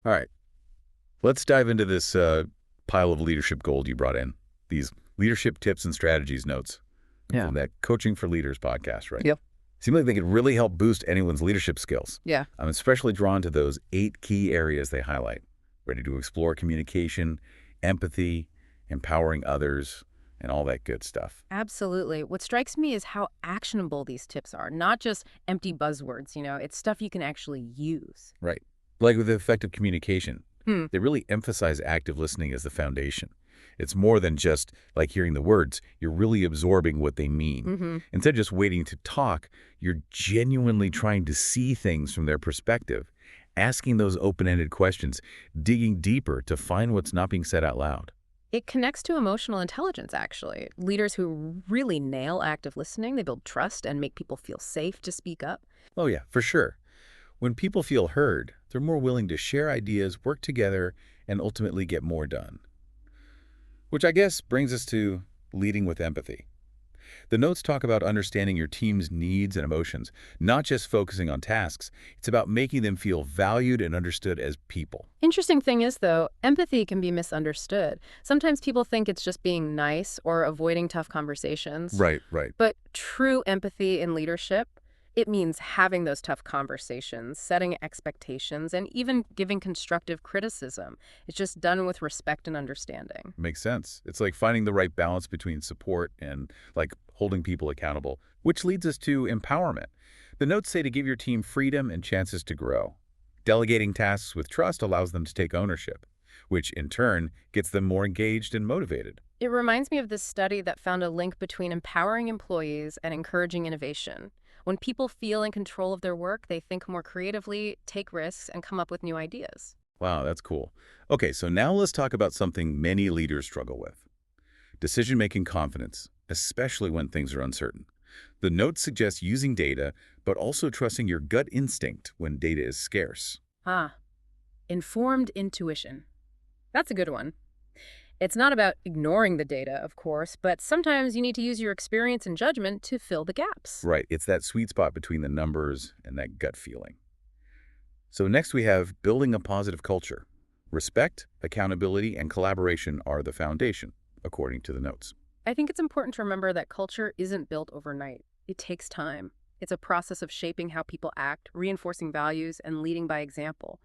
All right, let's dive into this pile of leadership gold you brought in. These leadership tips and strategies notes Yeah. from that Coaching for Leaders podcast, right? Yep. Seem like they could really help boost anyone's leadership skills. Yeah. I'm especially drawn to those 8 key areas they highlight. Ready to explore communication, empathy, empowering others, and all that good stuff. Absolutely. What strikes me is how actionable these tips are, not just empty buzzwords, it's stuff you can actually use. Right. Like with effective communication, Hmm. they really emphasize active listening as the foundation. It's more than just like hearing the words. You're really absorbing what they mean. Mm-hmm. Instead of just waiting to talk, you're genuinely trying to see things from their perspective, asking those open-ended questions, digging deeper to find what's not being said out loud. It connects to emotional intelligence, actually. Leaders who really nail active listening, they build trust and make people feel safe to speak up. Oh yeah, for sure. When people feel heard, they're more willing to share ideas, work together, and ultimately get more done. Which I guess brings us to leading with empathy. The notes talk about understanding your team's needs and emotions, not just focusing on tasks. It's about making them feel valued and understood as people. Interesting thing is, though, empathy can be misunderstood. Sometimes people think it's just being nice or avoiding tough conversations. Right, right. But true empathy in leadership, it means having those tough conversations, setting expectations, and even giving constructive criticism. It's just done with respect and understanding. Makes sense. It's like finding the right balance between support and like holding people accountable, which leads us to empowerment. The notes say to give your team freedom and chances to grow. Delegating tasks with trust allows them to take ownership, which in turn gets them more engaged and motivated. It reminds me of this study that found a link between empowering employees and encouraging innovation. When people feel in control of their work, they think more creatively, take risks, and come up with new ideas. Wow, that's cool. Okay, so now let's talk about something many leaders struggle with. Decision-making confidence, especially when things are uncertain. The notes suggest using data, but also trusting your gut instinct when data is scarce. Ah, informed intuition. That's a good one. It's not about ignoring the data, of course, but sometimes you need to use your experience and judgment to fill the gaps. Right, it's that sweet spot between the numbers and that gut feeling. So next we have building a positive culture. Respect, accountability, and collaboration are the foundation, according to the notes. I think it's important to remember that culture isn't built overnight. It takes time. It's a process of shaping how people act, reinforcing values, and leading by example.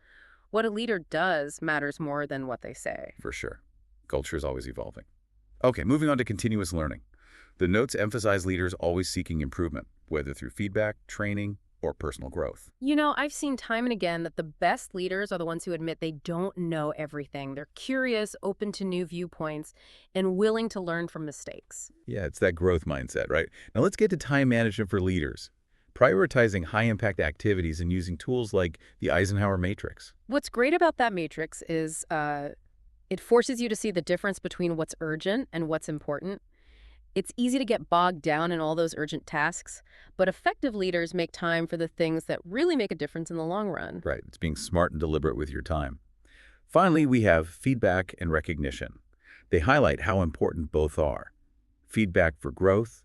What a leader does matters more than what they say. For sure. Culture is always evolving. Okay, moving on to continuous learning. The notes emphasize leaders always seeking improvement, whether through feedback, training, or personal growth. I've seen time and again that the best leaders are the ones who admit they don't know everything. They're curious, open to new viewpoints, and willing to learn from mistakes. Yeah, it's that growth mindset, right? Now let's get to time management for leaders. Prioritizing high-impact activities and using tools like the Eisenhower Matrix. What's great about that matrix is it forces you to see the difference between what's urgent and what's important. It's easy to get bogged down in all those urgent tasks, but effective leaders make time for the things that really make a difference in the long run. Right, it's being smart and deliberate with your time. Finally, we have feedback and recognition. They highlight how important both are. Feedback for growth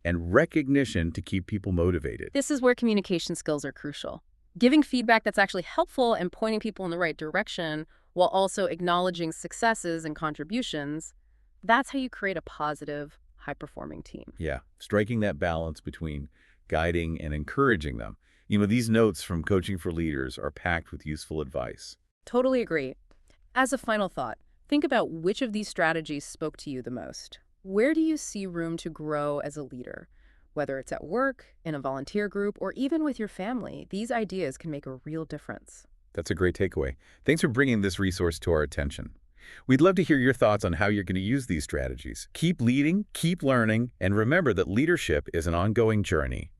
and recognition to keep people motivated. This is where communication skills are crucial. Giving feedback that's actually helpful and pointing people in the right direction while also acknowledging successes and contributions, that's how you create a positive, high-performing team. Yeah, striking that balance between guiding and encouraging them. These notes from Coaching for Leaders are packed with useful advice. Totally agree. As a final thought, think about which of these strategies spoke to you the most. Where do you see room to grow as a leader? Whether it's at work, in a volunteer group, or even with your family, these ideas can make a real difference. That's a great takeaway. Thanks for bringing this resource to our attention. We'd love to hear your thoughts on how you're going to use these strategies. Keep leading, keep learning, and remember that leadership is an ongoing journey.